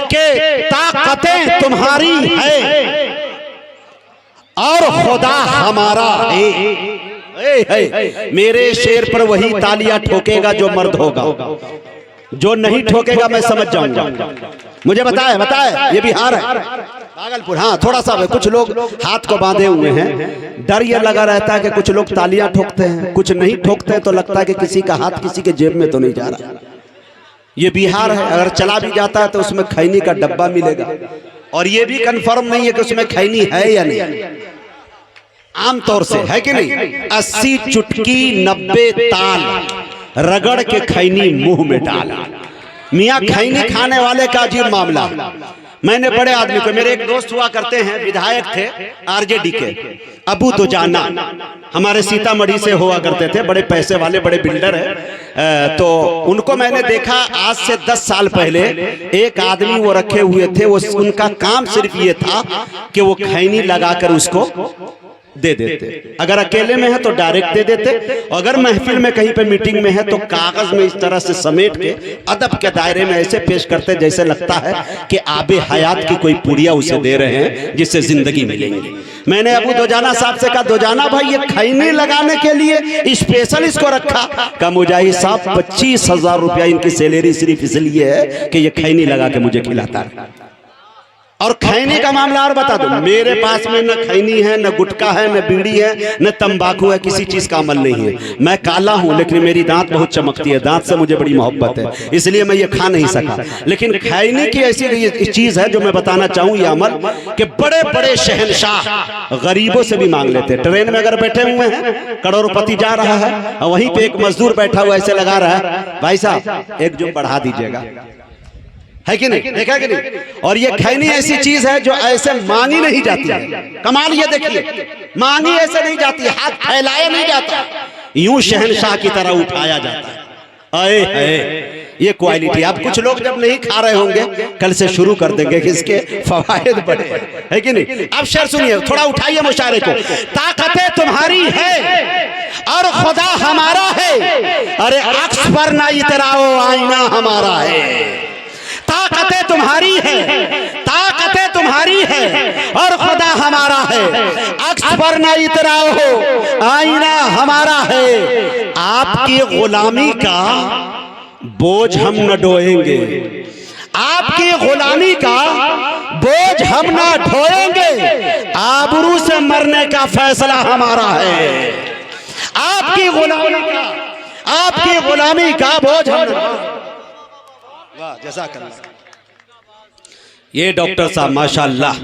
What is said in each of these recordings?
के ताकतें तुम्हारी है और खुदा हमारा है। मेरे शेर पर वही तालियां ठोकेगा जो मर्द होगा, जो नहीं ठोकेगा मैं समझ जाऊंगा। मुझे बताए ये बिहार है, भागलपुर। हाँ, थोड़ा सा कुछ लोग हाथ को बांधे हुए हैं, डर ये लगा रहता है कि कुछ लोग तालियां ठोकते हैं, कुछ नहीं ठोकते हैं तो लगता है कि किसी का हाथ किसी के जेब में तो नहीं जा रहा। ये बिहार है, अगर चला भी जाता है तो उसमें खैनी का डब्बा मिलेगा, और ये भी कंफर्म नहीं है कि उसमें खैनी है या नहीं। आमतौर से है कि नहीं, 80 चुटकी 90 ताल रगड़ के खैनी मुंह में डाला। मियाँ खैनी खाने वाले का अजीब मामला। मैंने बड़े आदमी को, मेरे एक दोस्त हुआ करते हैं, विधायक थे आरजेडी के, अबू दुजाना, हमारे सीतामढ़ी से हुआ करते थे, बड़े पैसे वाले, बड़े बिल्डर है। तो उनको मैंने देखा आज से 10 साल पहले, एक आदमी वो रखे हुए थे, वो उनका काम सिर्फ ये था कि वो खैनी लगाकर उसको दे देते। अगर अकेले में है तो डायरेक्ट दे देते, अगर महफिल में कहीं पे मीटिंग में है तो कागज में इस तरह से समेट के अदब के दायरे में ऐसे पेश करते जैसे लगता है कि आबे हयात की कोई पुड़िया उसे दे रहे हैं जिससे जिंदगी मिलेंगी। मैंने अबू दोजाना साहब से कहा, दोजाना भाई ये खैनी लगाने के लिए स्पेशल इसको रखा? का मुजाहिद साहब 25,000 रुपया इनकी सैलरी सिर्फ इसलिए है कि ये खैनी लगा के मुझे खिलाता है। और खैनी का मामला और बता दो, मेरे पास में न खैनी है, न गुटखा है, न बीड़ी है, न तंबाकू है, किसी चीज का अमल नहीं है। मैं काला हूं लेकिन मेरी दांत बहुत चमकती है, दांत से मुझे बड़ी मोहब्बत है, इसलिए मैं ये खा नहीं सका। लेकिन खैनी की ऐसी चीज है जो मैं बताना चाहूं, ये अमल कि बड़े बड़े शहंशाह गरीबों से भी मांग लेते। ट्रेन में अगर बैठे हुए हैं, करोड़पति जा रहा है, वहीं पे एक मजदूर बैठा हुआ ऐसे लगा रहा है, भाई साहब एक जो बढ़ा दीजिएगा, है कि नहीं, देखा कि नहीं। और ये खैनी ऐसी चीज है जो ऐसे मांगी नहीं जाती है। कमाल ये देखिए, मांगी ऐसे नहीं जाती, हाथ फैलाया नहीं जाता, यूं शहंशाह की तरह उठाया जाता है। आए है ये क्वालिटी। अब कुछ लोग जब नहीं खा रहे होंगे, कल से शुरू कर देंगे कि इसके फवायद बड़े है कि नहीं। अब शेर सुनिए, थोड़ा उठाइए मुशायरे को। ताकतें तुम्हारी है और खुदा हमारा है, अरे अक्स पर ना इतराओ आईना हमारा है। ताकतें तुम्हारी है, ताकतें तुम्हारी है और खुदा हमारा है, अक्स पर ना इतराओ हो आईना हमारा है। आपकी गुलामी का बोझ हम न ढोएंगे, आपकी गुलामी का बोझ हम न ढोएंगे, आबरू से मरने का फैसला हमारा है। आपकी गुलामी का, आपकी गुलामी का बोझ हम। वाह, जज़ाकल्लाह। ये डॉक्टर साहब माशाअल्लाह,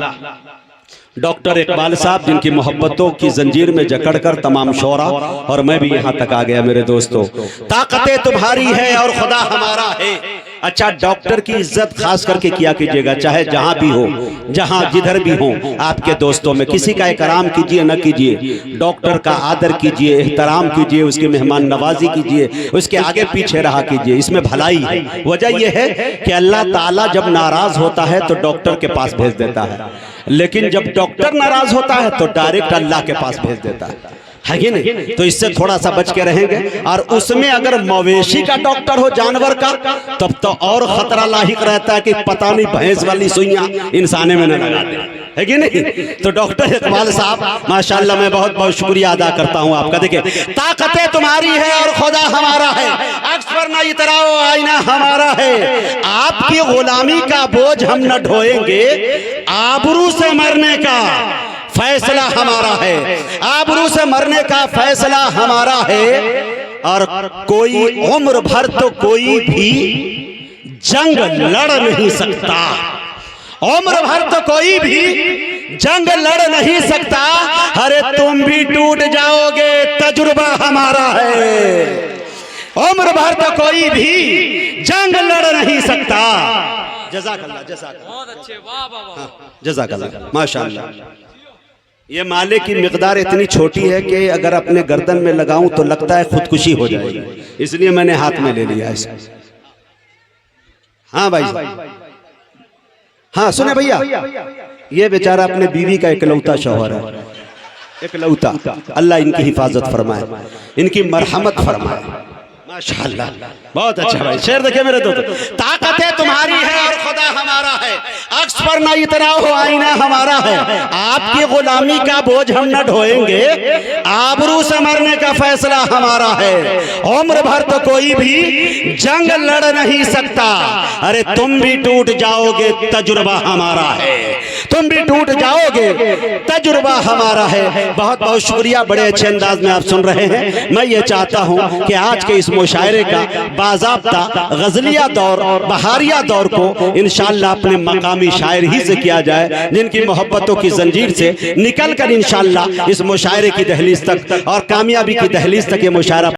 डॉक्टर इकबाल साहब, जिनकी मोहब्बतों की जंजीर में जकड़कर तमाम शोरा और मैं भी यहाँ तक आ गया मेरे दोस्तों। ताकतें तुम्हारी है और खुदा हमारा है। अच्छा, डॉक्टर की इज्जत खास करके किया कीजिएगा, चाहे जहां भी हो, जहां जिधर भी हो, आपके दोस्तों में किसी का इकराम कीजिए न कीजिए, डॉक्टर का आदर कीजिए, एहतराम कीजिए, उसकी मेहमान नवाजी कीजिए, उसके आगे पीछे रहा कीजिए, इसमें भलाई है। वजह यह है कि अल्लाह ताला जब नाराज होता है तो डॉक्टर के पास भेज देता है, लेकिन जब डॉक्टर नाराज होता है तो डायरेक्ट अल्लाह के पास भेज देता है कि नहीं। तो इससे थोड़ा सा बच के रहेंगे। और उसमें अगर मवेशी का डॉक्टर हो, जानवर का, तब तो और खतरा लाहिक रहता है कि पता नहीं भैंस वाली सुइयां इंसाने में न लगा दे, है कि नहीं। तो डॉक्टर इकबाल साहब माशाल्लाह, मैं बहुत बहुत शुक्रिया अदा करता हूं आपका। देखिए, ताकतें तुम्हारी है और खुदा हमारा है, अक्स पर ना इतराओ आईना हमारा है। आपकी गुलामी का बोझ हम न ढोएंगे, आबरू से मरने का फैसला हमारा है, आबरू से मरने का फैसला हमारा है। और कोई उम्र भर तो कोई भी जंग लड़ नहीं सकता, उम्र भर तो कोई भी जंग लड़ नहीं सकता। अरे तुम भी टूट जाओगे, तजुर्बा हमारा है। उम्र भर तो कोई भी जंग लड़ नहीं सकता। जज़ाकल्लाह, जज़ाकल्लाह, बहुत अच्छे, वाह वाह वाह, जज़ाकल्लाह, माशाअल्लाह। ये माले की मिकदार इतनी छोटी है कि अगर अपने गर्दन में लगाऊं तो लगता है खुदकुशी हो जाएगी, इसलिए मैंने हाथ में ले लिया इसको। हाँ भाई, हाँ सुने भैया, ये बेचारा अपने बीवी का इकलौता शौहर है, इकलौता। अल्लाह इनकी हिफाजत फरमाए, इनकी मरहमत फरमाए, माशाअल्लाह। बहुत अच्छा भाई, शेर देखिए मेरे दोस्त। ताकतें तुम्हारी है और खुदा हमारा है, पर ना इतना हो आईना हमारा है। आपकी गुलामी का बोझ हम न ढोएंगे, आबरू से मरने का फैसला हमारा है। उम्र भर तो कोई भी जंग लड़ नहीं सकता। अरे तुम भी टूट जाओगे, तजुर्बा हमारा है। तुम भी टूट जाओगे, तजुर्बा हमारा है। बहुत बहुत शुक्रिया, बड़े अच्छे अंदाज में आप सुन रहे हैं। मैं ये चाहता हूँ कि आज के इस मुशायरे का बाज़ाब्ता गजलिया दौर, बहारिया दौर को इंशाअल्लाह अपने मकामी शायर ही से किया जाए, जिनकी मोहब्बतों की जंजीर से निकल कर इंशाअल्लाह इस मुशायरे की दहलीज तक और कामयाबी की दहलीज तक ये मुशायरा